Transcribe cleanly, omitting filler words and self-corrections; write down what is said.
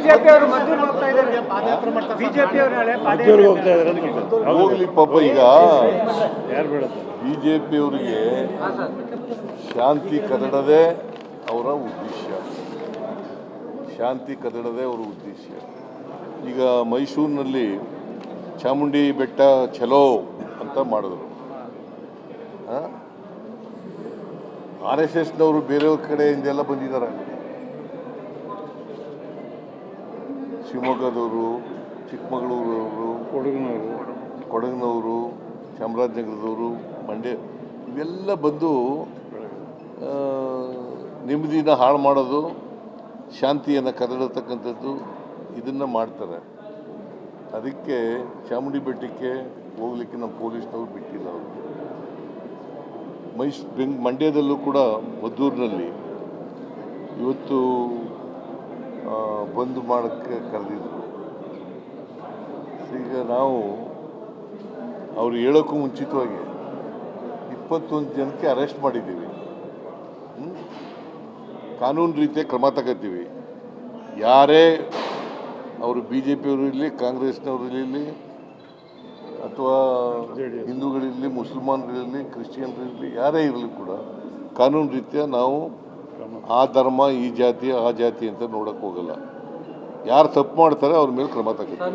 BJP ಅವರು ಮದ್ದೂರು ಹೋಗ್ತಾ ಇದ್ದಾರೆ. ಬಿಜೆಪಿ ಅವರು ನಾಳೆ ಮದ್ದೂರಿಗೆ ಹೋಗ್ತಾ ಇದ್ದಾರೆ. ಹೋಗ್ಲಿ ಪಾಪ. ಈಗ ಯಾರು ಬೇಡದು? ಬಿಜೆಪಿ ಅವರಿಗೆ ಶಾಂತಿ ಕದಡದೆ ಅವರ ಉದ್ದೇಶ, ಶಾಂತಿ ಕದಡದೆ ಅವರ ಉದ್ದೇಶ. ಈಗ ಮೈಸೂರಿನಲ್ಲಿ ಚಾಮುಂಡಿ ಬೆಟ್ಟ ಚಲೋ ಅಂತ ಮಾಡಿದ್ರು. RSSನವರು ಬೇರೆಯವ್ರ ಕಡೆಯಿಂದೆಲ್ಲ ಬಂದಿದ್ದಾರೆ. ಶಿವಮೊಗ್ಗದವರು, ಚಿಕ್ಕಮಗಳೂರವರು, ಕೊಡಗಿನವರು, ಚಾಮರಾಜನಗರದವರು, ಮಂಡ್ಯ, ಇವೆಲ್ಲ ಬಂದು ನೆಮ್ಮದಿನ ಹಾಳು ಮಾಡೋದು, ಶಾಂತಿಯನ್ನು ಕದಡತಕ್ಕಂಥದ್ದು ಇದನ್ನು ಮಾಡ್ತಾರೆ. ಅದಕ್ಕೆ ಚಾಮುಂಡಿ ಬೆಟ್ಟಕ್ಕೆ ಹೋಗ್ಲಿಕ್ಕೆ ನಮ್ಮ ಪೊಲೀಸ್ನವ್ರು ಬಿಟ್ಟಿಲ್ಲ. ಅವರು ಮಂಡ್ಯದಲ್ಲೂ ಕೂಡ ಮದ್ದೂರಿನಲ್ಲಿ ಇವತ್ತು ಬಂದ್ ಮಾಡೋಕ್ಕೆ ಕರೆದಿದ್ರು. ಈಗ ನಾವು ಅವ್ರು ಹೇಳೋಕ್ಕೂ ಮುಂಚಿತವಾಗಿ 21 ಜನಕ್ಕೆ ಅರೆಸ್ಟ್ ಮಾಡಿದ್ದೀವಿ. ಕಾನೂನು ರೀತಿಯ ಕ್ರಮ ತಗೋತೀವಿ. ಯಾರೇ ಅವರು BJಪಿಯವರು ಇರಲಿ, ಕಾಂಗ್ರೆಸ್ನವರು ಇರಲಿ, ಅಥವಾ ಹಿಂದೂಗಳಿರಲಿ, ಮುಸಲ್ಮಾನರಿರಲಿ, ಕ್ರಿಶ್ಚಿಯನ್ರಿರಲಿ, ಯಾರೇ ಇರಲಿ ಕೂಡ ಕಾನೂನು ರೀತಿಯ ನಾವು ಆ ಧರ್ಮ, ಈ ಜಾತಿ, ಆ ಜಾತಿ ಅಂತ ನೋಡೋಕ್ಕೆ ಹೋಗಲ್ಲ. ಯಾರು ತಪ್ಪು ಮಾಡ್ತಾರೆ ಅವ್ರ ಮೇಲೆ ಕ್ರಮ ತಗೋತೀವಿ.